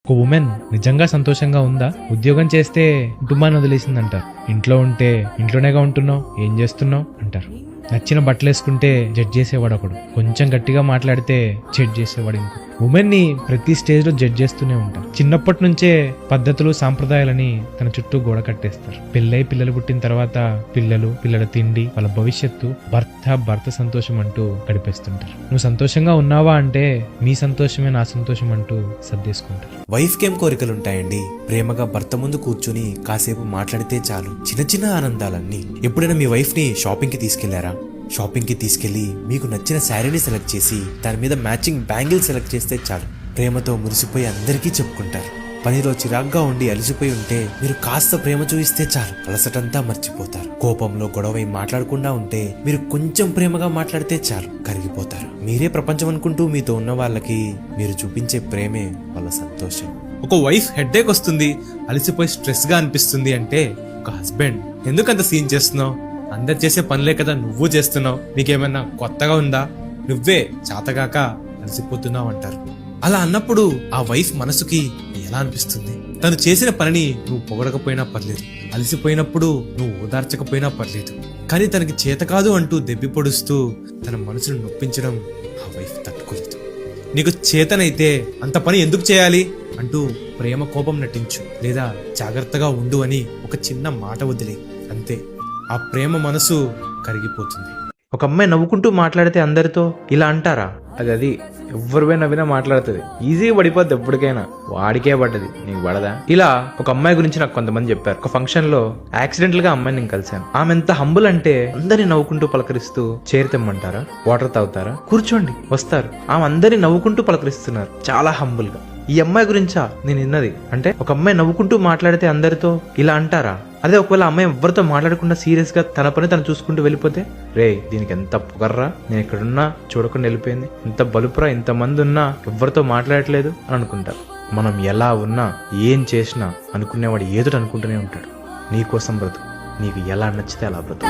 ఒక ఉమెన్ నిజంగా సంతోషంగా ఉందా? ఉద్యోగం చేస్తే కుటుంబాన్ని వదిలేసిందంటారు, ఇంట్లో ఉంటే ఇంట్లోనేగా ఉంటున్నావు, ఏం చేస్తున్నావు అంటారు. నచ్చిన బట్టలు వేసుకుంటే జడ్జ్ చేసేవాడు ఒకడు, కొంచెం గట్టిగా మాట్లాడితే జడ్జ్ చేసేవాడు ఇంకో. ఉమెన్ ని ప్రతి స్టేజ్ లో జడ్జ్ చేస్తూనే ఉంటారు. చిన్నప్పటి నుంచే పద్ధతులు సాంప్రదాయాలని తన చుట్టూ గోడ కట్టేస్తారు. పిల్లలు పుట్టిన తర్వాత పిల్లల తిండి, వాళ్ళ భవిష్యత్తు, భర్త సంతోషం అంటూ గడిపేస్తుంటారు. నువ్వు సంతోషంగా ఉన్నావా అంటే మీ సంతోషమే నా సంతోషం అంటూ సర్దేసుకుంటారు. వైఫ్ కేం కోరికలుంటాయండి? ప్రేమగా భర్త ముందు కూర్చుని కాసేపు మాట్లాడితే చాలు. చిన్న చిన్న ఆనందాలన్నీ. ఎప్పుడైనా మీ వైఫ్ ని షాపింగ్ కి తీసుకెళ్లారా? షాపింగ్ కి తీసుకెళ్లి మీకు నచ్చిన శారీని సెలెక్ట్ చేసి దాని మీద మ్యాచింగ్ బ్యాంగిల్ సెలెక్ట్ చేస్తే చాలు. ప్రేమతో మురిసిపోయి అందరికీ చెప్పుకుంటారు. పనిలో చిరాగ్గా ఉండి అలసిపోయి ఉంటే మీరు కాస్త ప్రేమ చూయిస్తే చాలు, అలసటంతా మర్చిపోతారు. కోపంలో గొడవై మాట్లాడకుండా ఉంటే మీరు కొంచెం ప్రేమగా మాట్లాడితే చాలు, కరిగిపోతారు. మీరే ప్రపంచం అనుకుంటూ మీతో ఉన్న వాళ్ళకి మీరు చూపించే ప్రేమే వాళ్ళ సంతోషం. ఒక వైఫ్ హెడ్ఏక్ వస్తుంది, అలసిపోయి స్ట్రెస్ గా అనిపిస్తుంది అంటే ఒక హస్బెండ్ ఎందుకంత సీన్ చేస్తున్నావు? అందరు చేసే పనులే కదా నువ్వు చేస్తున్నావు, నీకేమైనా కొత్తగా ఉందా? నువ్వే చాతగాక అలసిపోతున్నావు అంటారు. అలా అన్నప్పుడు ఆ వైఫ్ మనసుకి ఎలా అనిపిస్తుంది? తను చేసిన పనిని నువ్వు పొగడకపోయినా పర్లేదు, అలసిపోయినప్పుడు నువ్వు ఓదార్చకపోయినా పర్లేదు, కానీ తనకి చేత కాదు అంటూ దెబ్బి పొడుస్తూ తన మనసును నొప్పించడం ఆ వైఫ్ తట్టుకోలేదు. నీకు చేతనైతే అంత పని ఎందుకు చేయాలి అంటూ ప్రేమ కోపం నటించు, లేదా జాగ్రత్తగా ఉండు అని ఒక చిన్న మాట వదిలే, అంతే. ఆ ప్రేమ మనసు కరిగిపోతుంది. ఒక అమ్మాయి నవ్వుకుంటూ మాట్లాడితే అందరితో ఇలా అంటారా? అది ఎవరిపై నవ్వినా మాట్లాడుతుంది, ఈజీగా పడిపోద్ది. ఎప్పటికైనా వాడికే పడ్డది, నీకు పడదా? ఇలా ఒక అమ్మాయి గురించి నాకు కొంతమంది చెప్పారు. ఒక ఫంక్షన్ లో యాక్సిడెంటల్ గా అమ్మాయిని నేను కలిశాను. ఆమె ఎంత హంబుల్ అంటే అందరిని నవ్వుకుంటూ పలకరిస్తూ చైర్ తెమ్మంటారా, వాటర్ తాగుతారా, కూర్చోండి వస్తారు. ఆమె అందరిని నవ్వుకుంటూ పలకరిస్తున్నారు, చాలా హంబుల్ గా. ఈ అమ్మాయి గురించా నేను విన్నది? అంటే ఒక అమ్మాయి నవ్వుకుంటూ మాట్లాడితే అందరితో ఇలా అంటారా? అదే ఒకవేళ అమ్మాయి ఎవరితో మాట్లాడకుండా సీరియస్ గా తన పని తను చూసుకుంటూ వెళ్ళిపోతే, రే దీనికి ఎంత పొగర్రా, నేను ఎక్కడున్నా చూడకుండా వెళ్ళిపోయింది, ఇంత బలుపురా, ఇంతమంది ఉన్నా ఎవరితో మాట్లాడట్లేదు అని అనుకుంటారు. మనం ఎలా ఉన్నా ఏం చేసినా అనుకునేవాడు ఏదో అనుకుంటూనే ఉంటాడు. నీకోసం బ్రతుకు, నీకు ఎలా నచ్చితే అలా బ్రతుకు.